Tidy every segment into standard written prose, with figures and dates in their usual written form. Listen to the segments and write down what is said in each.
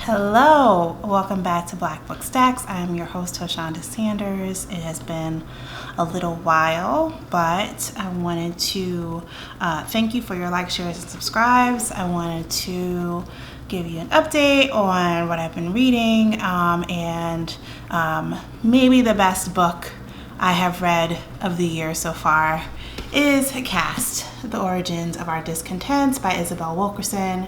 Hello, welcome back to Black Book Stacks. I'm your host, Hoshonda Sanders. It has been a little while, but I wanted to thank you for your likes, shares, and subscribes. I wanted to give you an update on what I've been reading and maybe the best book I have read of the year so far is Caste, The Origins of Our Discontents by Isabel Wilkerson.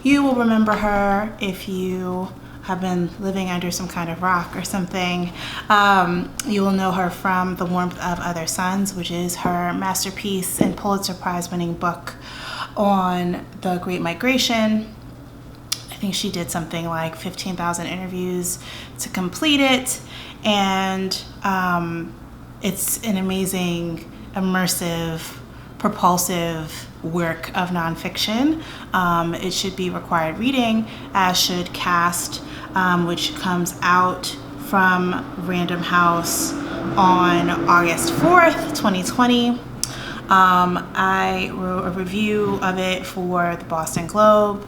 You will remember her if you have been living under some kind of rock or something. You will know her from The Warmth of Other Suns, which is her masterpiece and Pulitzer Prize winning book on the Great Migration. I think she did something like 15,000 interviews to complete it. And it's an amazing, immersive, propulsive work of nonfiction. It should be required reading, as should Caste, which comes out from Random House on August 4th, 2020. I wrote a review of it for the Boston Globe,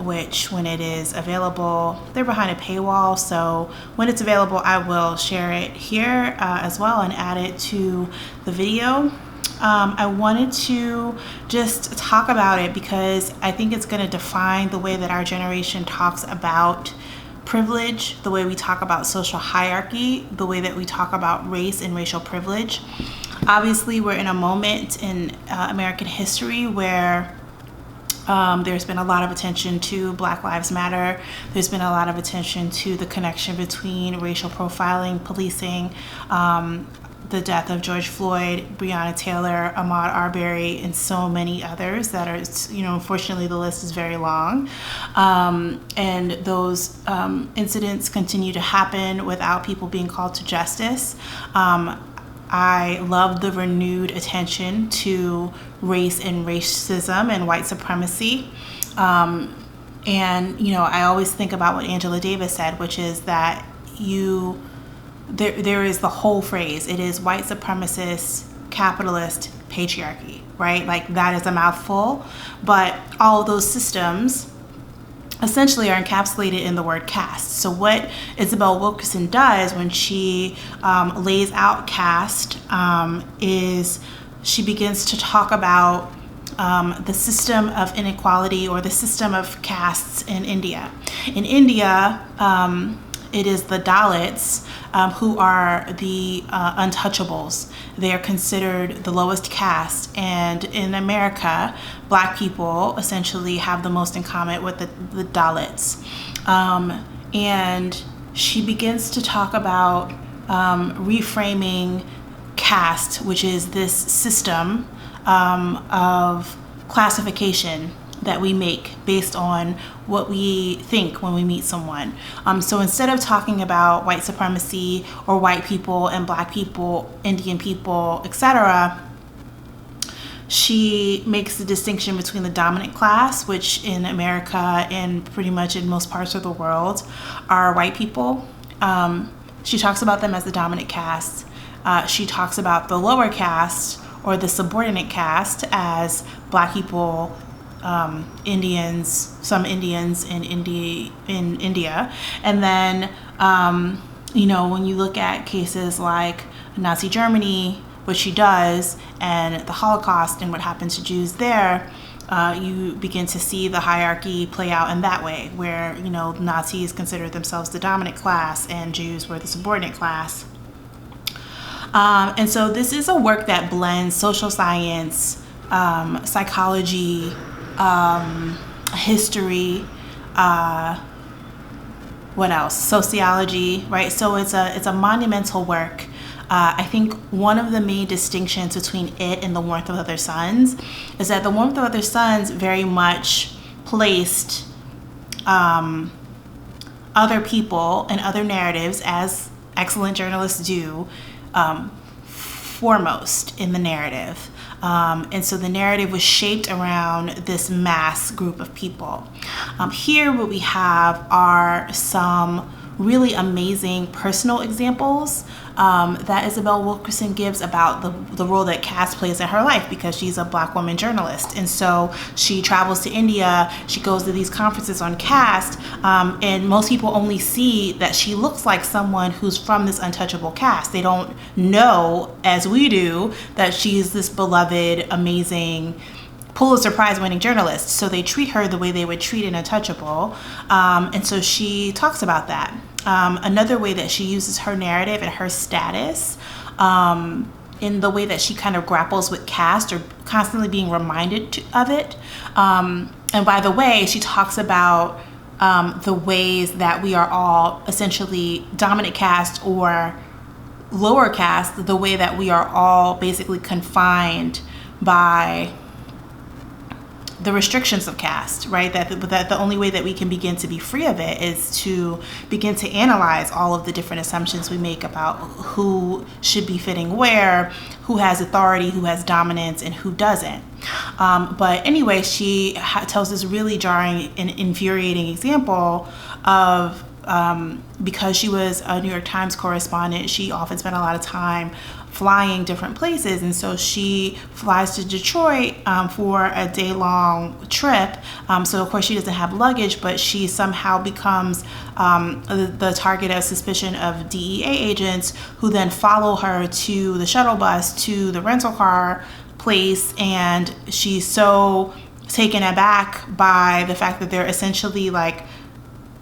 which when it is available, they're behind a paywall, so when it's available I will share it here as well and add it to the video. I wanted to just talk about it because I think it's going to define the way that our generation talks about privilege, the way we talk about social hierarchy, the way that we talk about race and racial privilege. Obviously, we're in a moment in American history where there's been a lot of attention to Black Lives Matter. There's been a lot of attention to the connection between racial profiling, policing, the death of George Floyd, Breonna Taylor, Ahmaud Arbery, and so many others that are, unfortunately the list is very long. And those incidents continue to happen without people being called to justice. I love the renewed attention to race and racism and white supremacy. And, I always think about what Angela Davis said, which is that there is the whole phrase. It is white supremacist, capitalist, patriarchy, right? Like that is a mouthful, but all of those systems essentially are encapsulated in the word caste. So what Isabel Wilkerson does when she lays out caste is she begins to talk about the system of inequality or the system of castes in India. In India, it is the Dalits who are the untouchables. They are considered the lowest caste. And in America, Black people essentially have the most in common with the Dalits. And she begins to talk about reframing caste, which is this system of classification that we make based on what we think when we meet someone. So instead of talking about white supremacy or white people and Black people, Indian people, etc., she makes the distinction between the dominant class, which in America and pretty much in most parts of the world are white people. She talks about them as the dominant caste. She talks about the lower caste or the subordinate caste as Black people, Indians, some Indians in India. And then, when you look at cases like Nazi Germany, which she does, and the Holocaust and what happened to Jews there, you begin to see the hierarchy play out in that way, where, Nazis considered themselves the dominant class and Jews were the subordinate class. And so this is a work that blends social science, psychology, history, what else? Sociology, right? So it's a monumental work. I think one of the main distinctions between it and The Warmth of Other Suns is that The Warmth of Other Suns very much placed other people and other narratives, as excellent journalists do, foremost in the narrative. And so the narrative was shaped around this mass group of people. Here what we have are some really amazing personal examples that Isabel Wilkerson gives about the role that caste plays in her life, because she's a Black woman journalist. And so she travels to India, she goes to these conferences on caste, and most people only see that she looks like someone who's from this untouchable caste. They don't know, as we do, that she's this beloved, amazing, Pulitzer Prize winning journalist. So they treat her the way they would treat an untouchable. And so she talks about that. Another way that she uses her narrative and her status in the way that she kind of grapples with caste, or constantly being reminded of it. And by the way, she talks about the ways that we are all essentially dominant caste or lower caste, the way that we are all basically confined by the restrictions of caste, right? That the only way that we can begin to be free of it is to begin to analyze all of the different assumptions we make about who should be fitting where, who has authority, who has dominance, and who doesn't. But anyway, she tells this really jarring and infuriating example of because she was a New York Times correspondent, she often spent a lot of time flying different places, and so she flies to Detroit for a day-long trip. So of course she doesn't have luggage, but she somehow becomes the target of suspicion of DEA agents, who then follow her to the shuttle bus to the rental car place, and she's so taken aback by the fact that they're essentially like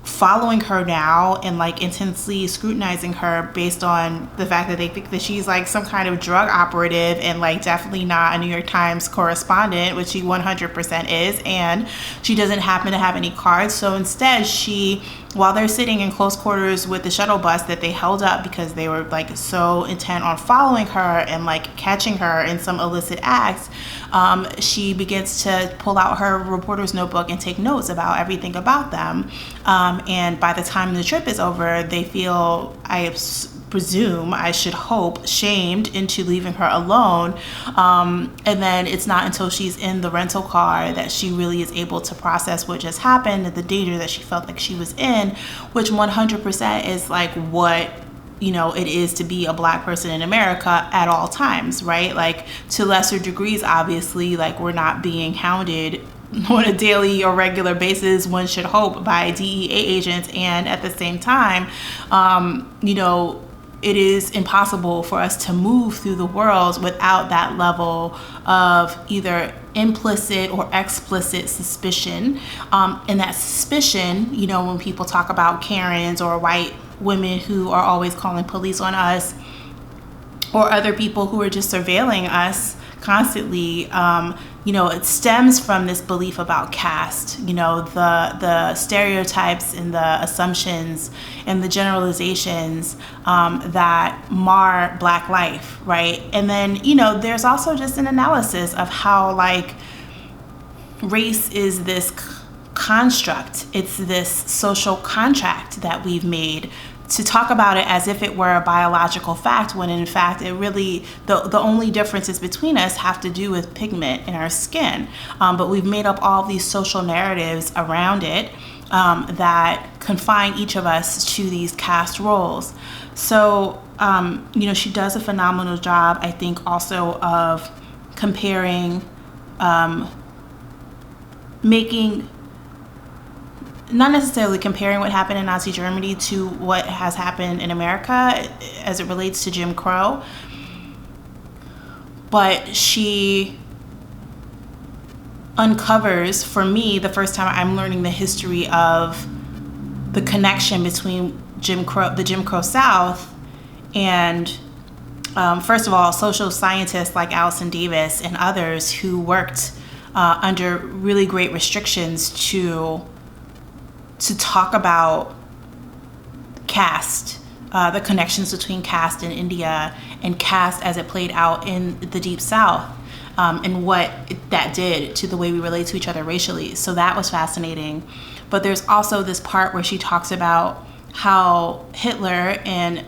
following her now and like intensely scrutinizing her based on the fact that they think that she's like some kind of drug operative, and like definitely not a New York Times correspondent, which she 100% is, and she doesn't happen to have any cards. So instead, she, while they're sitting in close quarters with the shuttle bus that they held up because they were like so intent on following her and like catching her in some illicit acts, she begins to pull out her reporter's notebook and take notes about everything about them. And by the time the trip is over, they feel, I presume, I should hope, shamed into leaving her alone. And then it's not until she's in the rental car that she really is able to process what just happened, the danger that she felt like she was in, which 100% is like what, you know, it is to be a Black person in America at all times, right? Like to lesser degrees, obviously, like we're not being hounded on a daily or regular basis, one should hope, by DEA agents. And at the same time, you know, it is impossible for us to move through the world without that level of either implicit or explicit suspicion. And that suspicion, you know, when people talk about Karens or white women who are always calling police on us, or other people who are just surveilling us constantly, you know, it stems from this belief about caste, you know, the stereotypes and the assumptions and the generalizations that mar Black life, right? And then, you know, there's also just an analysis of how like race is this construct, it's this social contract that we've made to talk about it as if it were a biological fact, when in fact it really, the only differences between us have to do with pigment in our skin. But we've made up all these social narratives around it that confine each of us to these caste roles. So, you know, she does a phenomenal job, I think, also of comparing, not necessarily comparing what happened in Nazi Germany to what has happened in America as it relates to Jim Crow, but she uncovers, for me, the first time I'm learning the history of the connection between the Jim Crow South and, first of all, social scientists like Allison Davis and others who worked under really great restrictions to talk about caste, the connections between caste in India and caste as it played out in the Deep South, and what that did to the way we relate to each other racially. So that was fascinating. But there's also this part where she talks about how Hitler and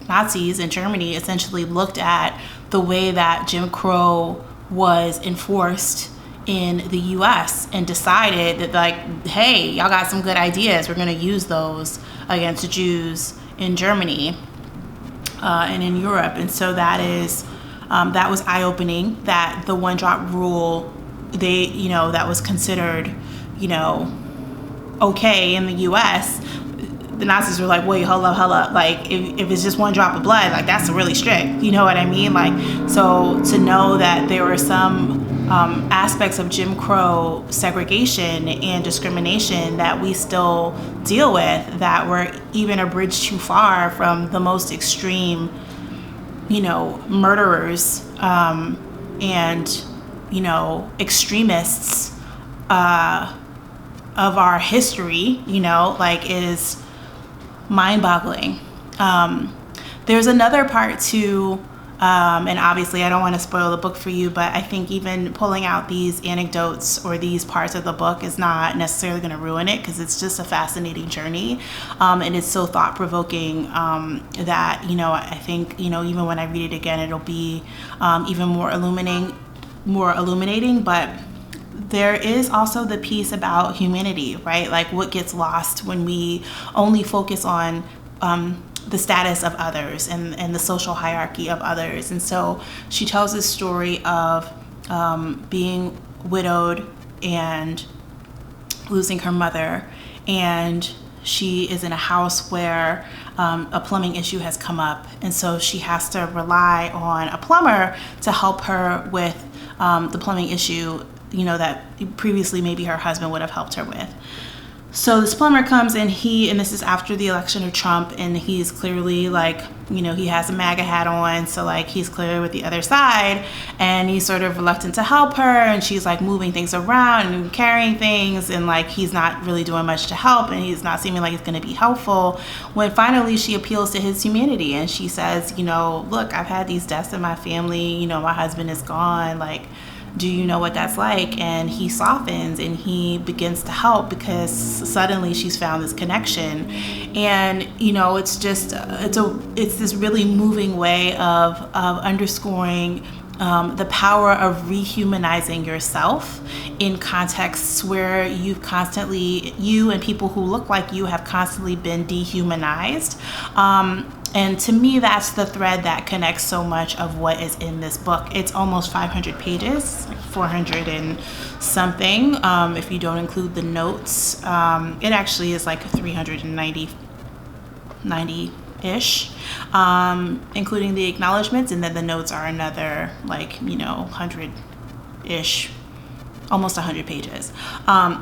Nazis in Germany essentially looked at the way that Jim Crow was enforced in the US and decided that, like, hey, y'all got some good ideas, we're going to use those against Jews in Germany and in Europe. And so that was eye-opening, that the one-drop rule, that was considered, okay in the U.S., the Nazis were like, wait, hold up. Like, if it's just one drop of blood, like, that's really strict. You know what I mean? Like, so to know that there were some aspects of Jim Crow segregation and discrimination that we still deal with that were even a bridge too far from the most extreme, murderers and, extremists of our history, is mind-boggling. There's another part too, and obviously I don't want to spoil the book for you, but I think even pulling out these anecdotes or these parts of the book is not necessarily going to ruin it, because it's just a fascinating journey, and it's so thought-provoking that I think even when I read it again, it'll be even more illuminating. But there is also the piece about humanity, right? Like, what gets lost when we only focus on the status of others and the social hierarchy of others. And so she tells this story of being widowed and losing her mother, and she is in a house where a plumbing issue has come up, and so she has to rely on a plumber to help her with the plumbing issue, that previously maybe her husband would have helped her with. So this plumber comes and this is after the election of Trump, and he's clearly like, he has a MAGA hat on, so like he's clearly with the other side, and he's sort of reluctant to help her, and she's like moving things around and carrying things, and like he's not really doing much to help, and he's not seeming like he's going to be helpful, when finally she appeals to his humanity and she says, look, I've had these deaths in my family, my husband is gone, like, do you know what that's like? And he softens and he begins to help, because suddenly she's found this connection. And it's just it's this really moving way of underscoring the power of rehumanizing yourself in contexts where you and people who look like you have constantly been dehumanized. And to me, that's the thread that connects so much of what is in this book. It's almost 500 pages, like 400 and something, if you don't include the notes. It actually is like 390-ish, including the acknowledgments, and then the notes are another 100-ish, almost 100 pages.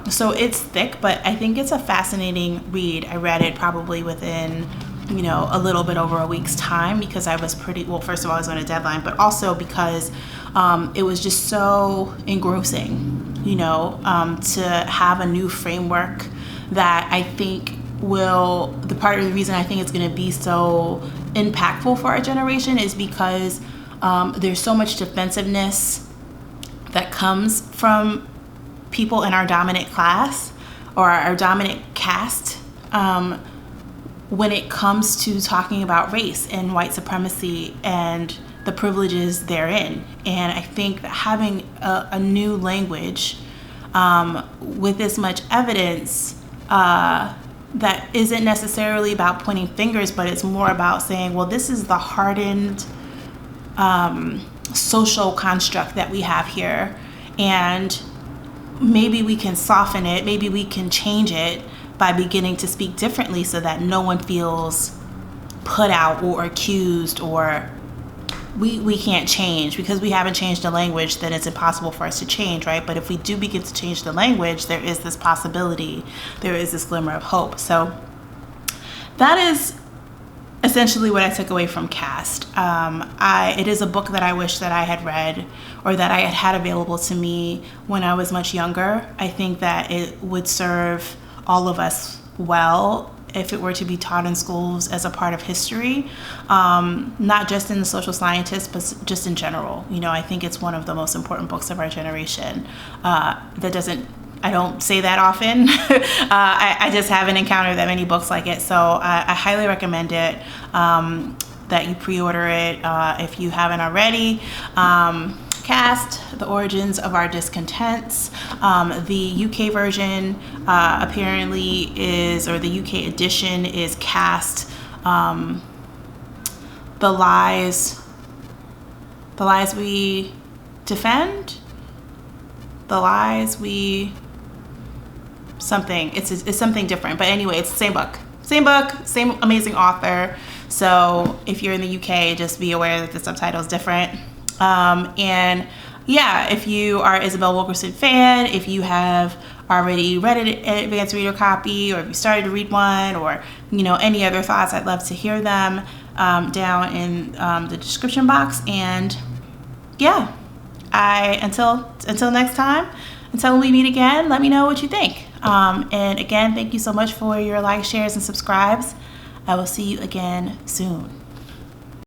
So it's thick, but I think it's a fascinating read. I read it probably within a little bit over a week's time, because I was first of all, I was on a deadline, but also because it was just so engrossing, to have a new framework that I think part of the reason I think it's going to be so impactful for our generation is because there's so much defensiveness that comes from people in our dominant class or our dominant caste, when it comes to talking about race and white supremacy and the privileges therein. And I think that having a new language with this much evidence that isn't necessarily about pointing fingers, but it's more about saying, well, this is the hardened social construct that we have here, and maybe we can soften it, maybe we can change it by beginning to speak differently so that no one feels put out or accused, or we can't change because we haven't changed the language, then it's impossible for us to change, right? But if we do begin to change the language, there is this possibility, there is this glimmer of hope. So that is essentially what I took away from Caste. It is a book that I wish that I had read or that I had had available to me when I was much younger. I think that it would serve all of us well if it were to be taught in schools as a part of history, not just in the social scientists, but just in general. I think it's one of the most important books of our generation. I don't say that often. I just haven't encountered that many books like it. So I highly recommend it, that you pre-order it if you haven't already. Caste, The Origins of Our Discontents. The UK version apparently is, or the UK edition is Caste, the lies we defend, the lies we something. It's something different, but anyway, it's the same book, same amazing author. So if you're in the UK, just be aware that the subtitle is different. And yeah, if you are Isabel Wilkerson fan, if you have already read an advanced reader copy, or if you started to read one, or any other thoughts, I'd love to hear them down in the description box. And yeah, until next time, until we meet again, let me know what you think. And again, thank you so much for your likes, shares, and subscribes. I will see you again soon.